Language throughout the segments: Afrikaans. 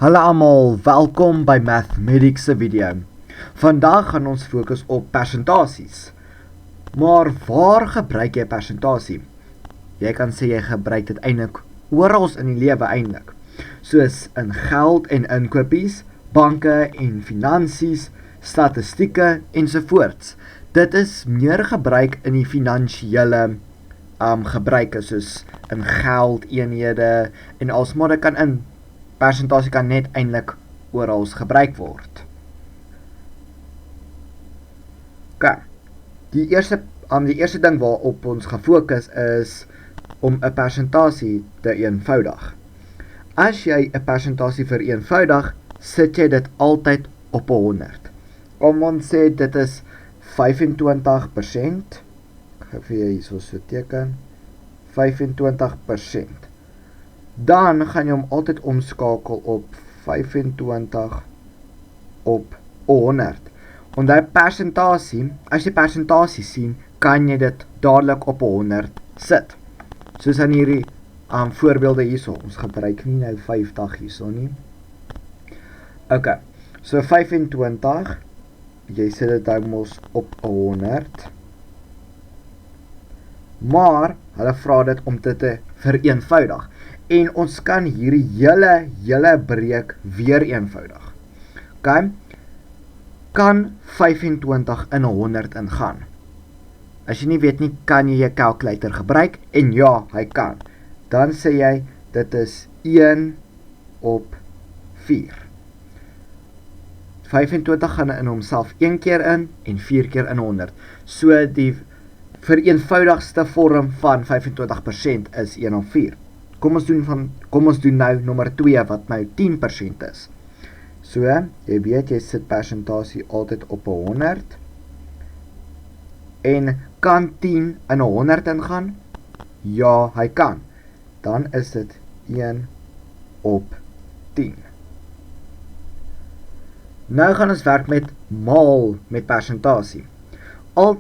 Hallo almal, welkom by Mathematics se video. Vandag gaan ons fokus op persentasies. Maar waar gebruik jy persentasie? Jy kan sê jy gebruik dit eintlik oral in die lewe eintlik. Soos in geld en inkopies, banke en finansies, statistieke ensovoorts. Dit is meer gebruik in die finansiële gebruike soos in geld, eenhede en alsmaar dit kan in persentasie kan net eintlik oral gebruik word. Okay. Die eerste ding waarop ons gefokus is om 'n persentasie te eenvoudig. As jy 'n persentasie vereenvoudig, sit jy dit altyd op 100. Kom ons sê dit is 25%. Ek gaan vir jou hierso so teken. 25%. Dan gaan jy hom altyd omskakel op 25 op 100. Onthou persentasie, as jy persentasie sien, kan jy dit dadelik op 100 sit. Soos in hierdie voorbeelde hierso. Ons gebruik nie nou 50 hierso nie. Okay. So 25, jy sit dit nou mos op 100. Maar hulle vra dit om dit te vereenvoudig. En ons kan hierdie hele breek weer eenvoudig. Okay? Kan 25 in 100 ingaan? As jy nie weet nie, kan jy 'n calculator gebruik? En ja, hy kan. Dan sê jy, dit is 1 op 4. 25 gaan in homself 1 keer in en 4 keer in 100. So die vereenvoudigste vorm van 25% is 1 op 4. Kom ons doen nou nommer 2 wat nou 10% is. So, jy weet jy sit persentasie altyd op 100. En kan 10 in 100 ingaan? Ja, hy kan. Dan is dit 1 op 10. Nou gaan ons werk met maal met persentasie.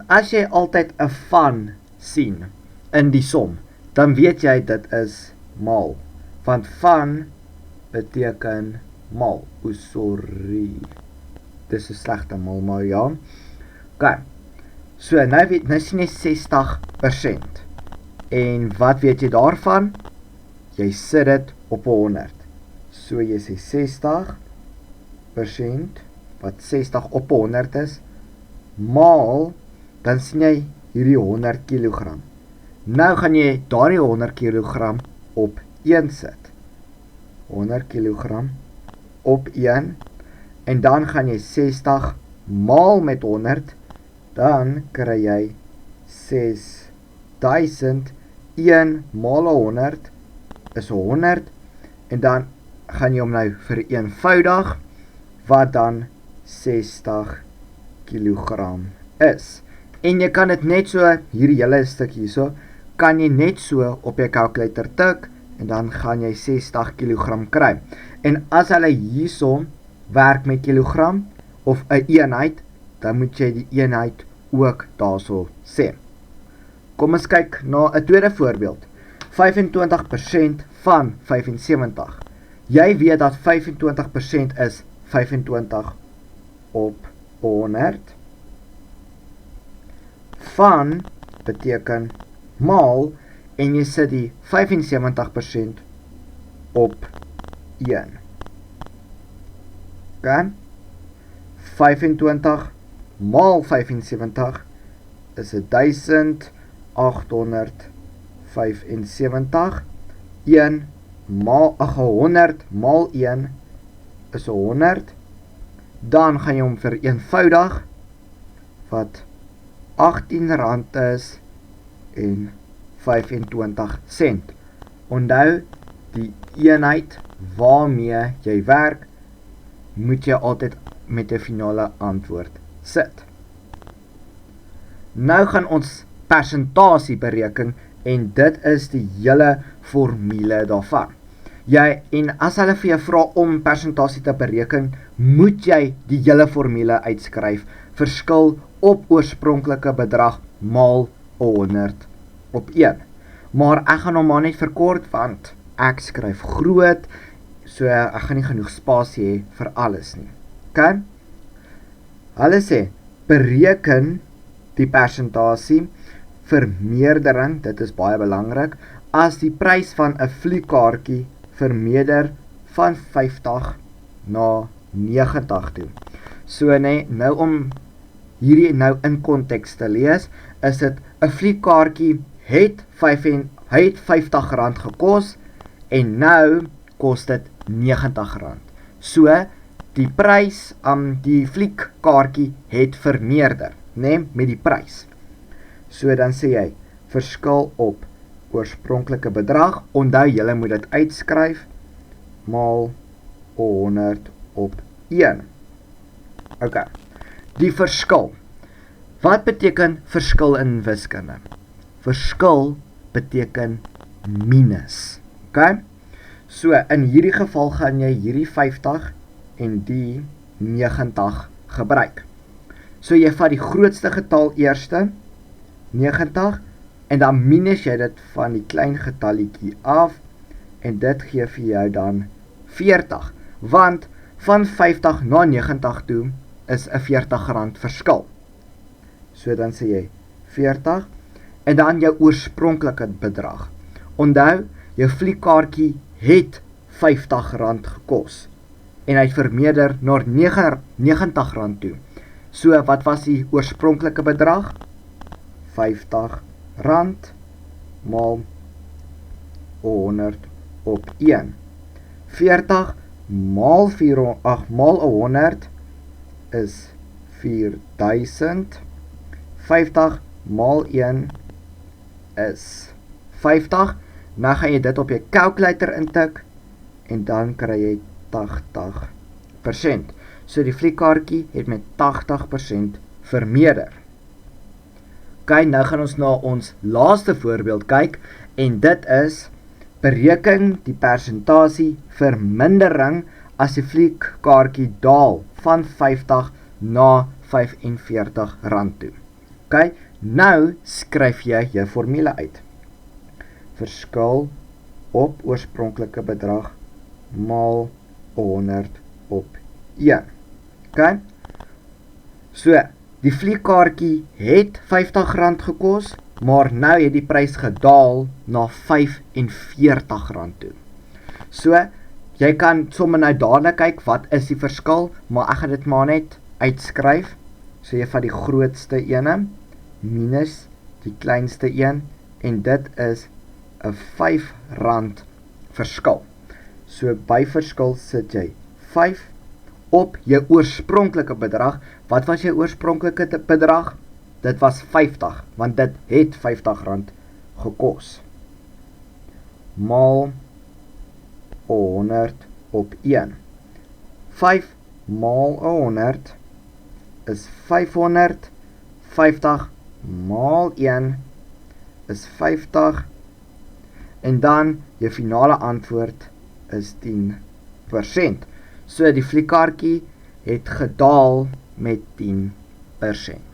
As jy altyd 'n van sien in die som, dan weet jy dit is maal, want van beteken maal. Sorry, dis 'n slegte maal, maar ja. Okay, so nou sien jy 60%. En wat weet jy daarvan? Jy sit dit op 100. So jy sê 60%, wat 60 op 100 is, maal, dan sien jy hierdie 100 kilogram. Nou gaan jy daardie 100 kilogram op 1 sit. 100 kilogram op 1. En dan gaan jy 60 maal met 100. Dan kry jy 6000. 1 maal 100 is 100. En dan gaan jy hom nou vereenvoudig, wat dan 60 kilogram is. En jy kan dit net so, hierdie hele stuk hierso, kan jy net so op jou calculator tik, en dan gaan jy 60 kilogram kry. En as hulle hierso werk met kilogram, of 'n eenheid, dan moet jy die eenheid ook daarso sê. Kom ons kyk na 'n tweede voorbeeld. 25% van 75. Jy weet dat 25% is 25 op 100. Van beteken maal, en jy sit die 75% op 1. Okay? 25 maal 75 is 1875. 100 maal 1 is 100. Dan gaan jy hom vereenvoudig, wat R18 is en 25 sent. Onthou, die eenheid waarmee jy werk, moet jy altyd met 'n finale antwoord sit. Nou gaan ons persentasie bereken, en dit is die hele formule daarvan. En as hulle vir jou vra om persentasie te bereken, moet jy die hele formule uitskryf, verskil op oorspronklike bedrag maal 100 op 1. Maar ek gaan hom maar net verkort, want ek skryf groot So ek gaan nie genoeg spasie hê vir alles nie. Okay? Hulle sê, bereken die persentasie vermeerdering, dit is baie belangrik, as die prys van 'n fliekkaartjie vermeerder van 50 na 90 toe. So nee, nou om hierdie nou in konteks te lees, is dit 'n fliekkaartjie het R50 gekos en nou kos dit R90. So die prys die fliekkaartjie het vermeerder, nee, met die prys. So dan sê jy verskil op oorspronklike bedrag. Onthou julle moet dit uitskryf maal 100 op 1. Okay. Die verskil. Wat beteken verskil in wiskunde? Verskil beteken minus. Okay? So in hierdie geval gaan jy hierdie 50 en die 90 gebruik. So jy vat die grootste getal eerste, 90, en dan minus jy dit van die klein getalletjie af, en dit gee vir jou dan 40, want van 50 na 90 toe is 'n R40 verskil. So dan sê jy 40, en dan jou oorspronklike bedrag. Onthou, jou fliekkaartjie het R50 gekos, en hy vermeerder na R90 toe. So wat was die oorspronklike bedrag? R50 maal 100 op 1. 40 maal 100 is 4000. 50 maal 1 is 50. Nou gaan jy dit op jou calculator intik en dan kry jy 80%. So die fliekkaartjie het met 80% vermeerder. Okay, nou gaan ons na ons laaste voorbeeld kyk en dit is bereken die persentasie vermindering as die fliekkaartjie daal van 50 na R45 toe. Okay, nou skryf jy jou formule uit. Verskil op oorspronklike bedrag maal 100 op 1. Okay? So, die fliekkaartjie het R50 gekos, maar nou het die prys gedaal na R45 toe. So, jy kan sommer nou dadelik kyk wat is die verskil, maar ek gaan dit maar net uitskryf. So jy vat die grootste ene minus die kleinste een en dit is 'n R5 verskil. So by verskil sit jy 5 op jou oorspronklike bedrag. Wat was jou oorspronklike bedrag? Dit was 50, want dit het R50 gekos. Maal 100 op 1. 5 maal 100 is 500. 50 maal 1 is 50. En dan jou finale antwoord is 10%. So die fliekkaartjie het gedaal met 10%.